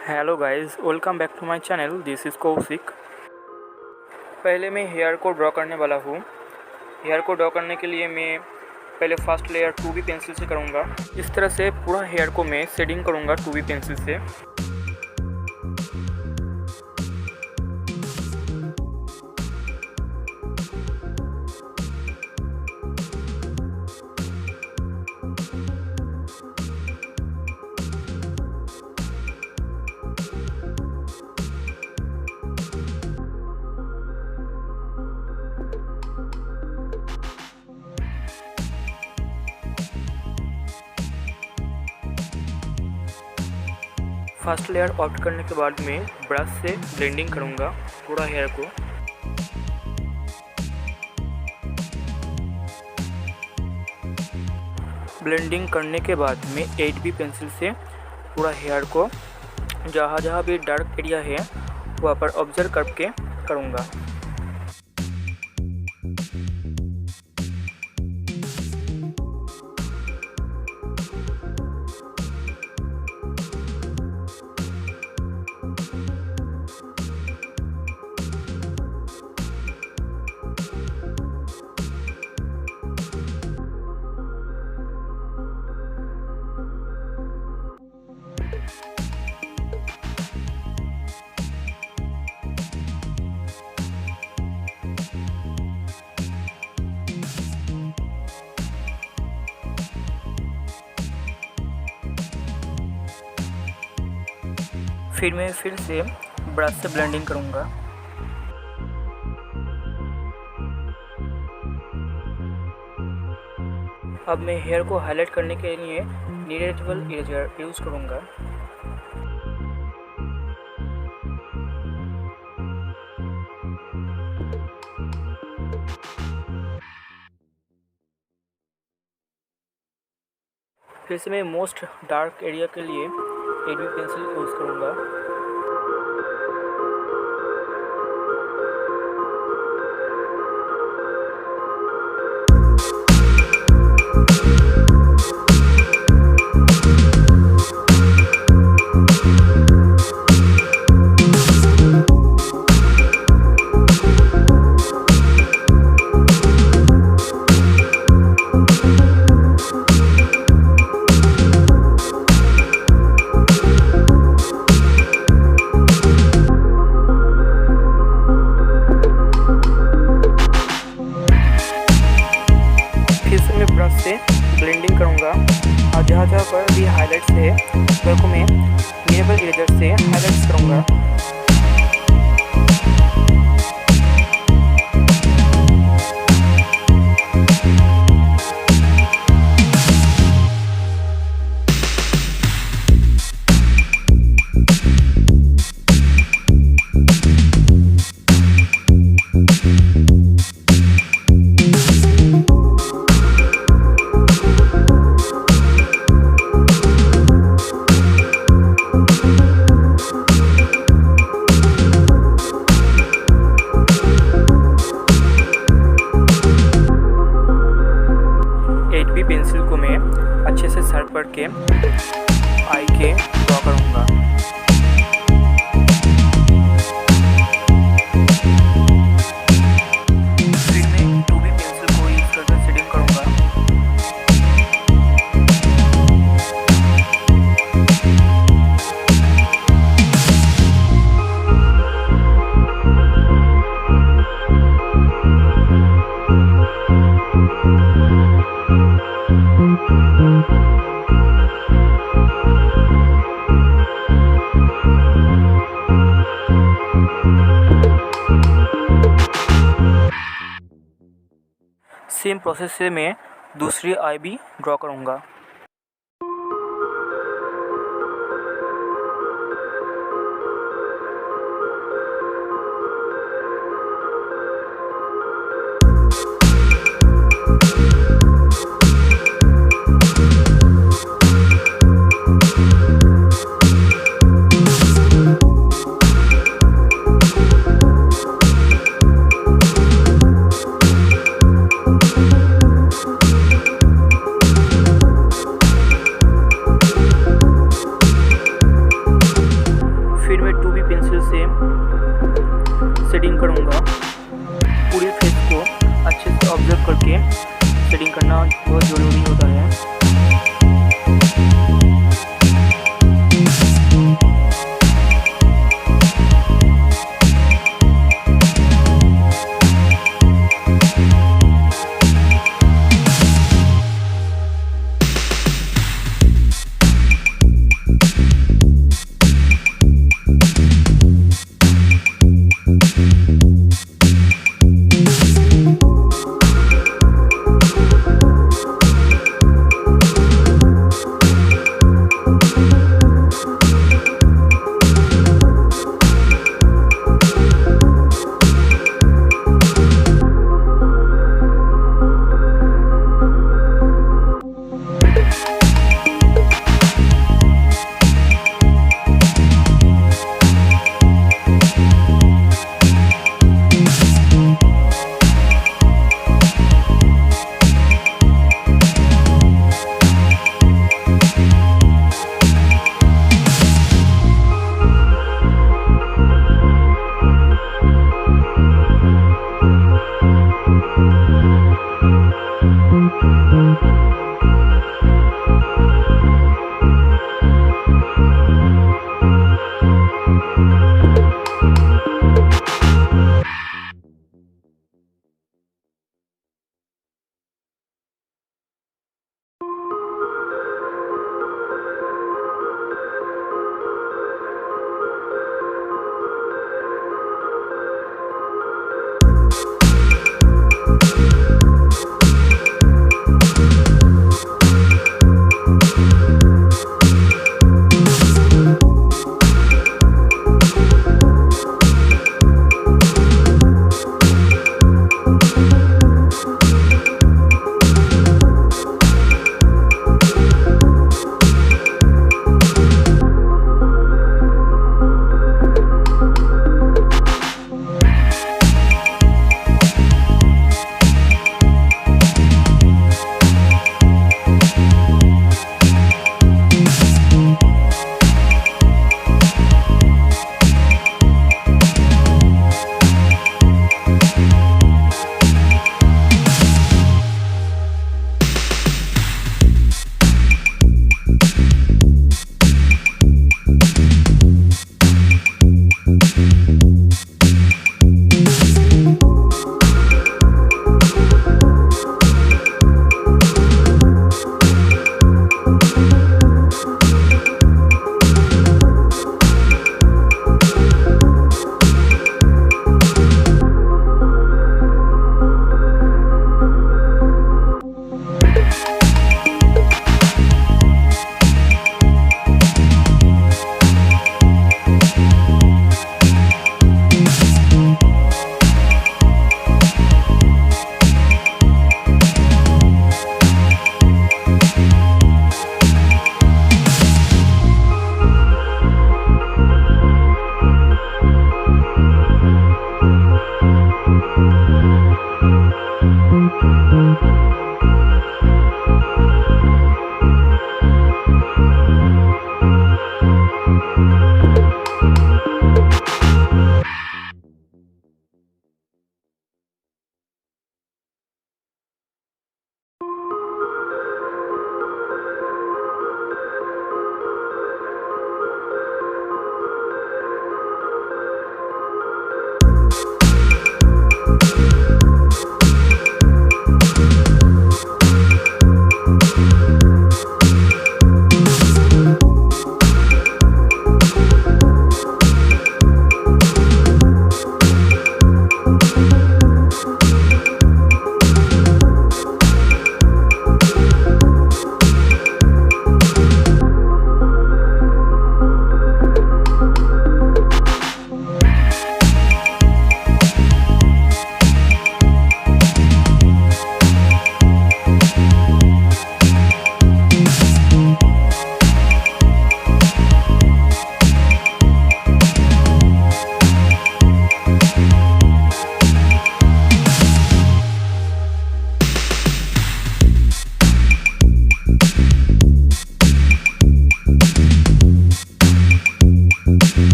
Hello guys, welcome back to my channel. This is Kaushik. पहले मैं hair को draw करने वाला हूँ। हेयर को ड्रॉ करने के लिए मैं पहले फर्स्ट लेयर 2B पेंसिल से करूँगा। इस तरह से पूरा हेयर को मैं शेडिंग करूँगा 2B पेंसिल से। फर्स्ट लेयर आउट करने के बाद मैं ब्रश से ब्लेंडिंग करूँगा पूरा हेयर को। ब्लेंडिंग करने के बाद मैं 8B पेंसिल से पूरा हेयर को जहाँ जहाँ भी डार्क एरिया है वहाँ पर ऑब्जर्व करके करूँगा। फिर मैं फिर से ब्रश से ब्लेंडिंग करूँगा। अब मैं हेयर को हाईलाइट करने के लिए नीडेबल इरेजर यूज़ करूँगा। फिर से मैं मोस्ट डार्क एरिया के लिए 8B पेंसिल यूज़ करूँगा। से ब्लेंडिंग करूँगा और जहाँ जहाँ पर भी हाईलाइट्स है उनको मैं नीडेबल इरेजर से हाईलाइट्स करूँगा। पेंसिल को मैं अच्छे से शार्प करके आई के ड्रॉ करूँगा। फिर मैं 2B पेंसिल को यूज़ करके शेडिंग करूँगा। सेम प्रोसेस से मैं दूसरी आई भी ड्रॉ करूँगा। फिर मैं 2B पेंसिल से शेडिंग करूँगा। पूरे फेस को अच्छे से ऑब्जर्व करके शेडिंग करना बहुत ज़रूरी होता है।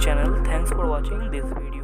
channel. Thanks for watching this video.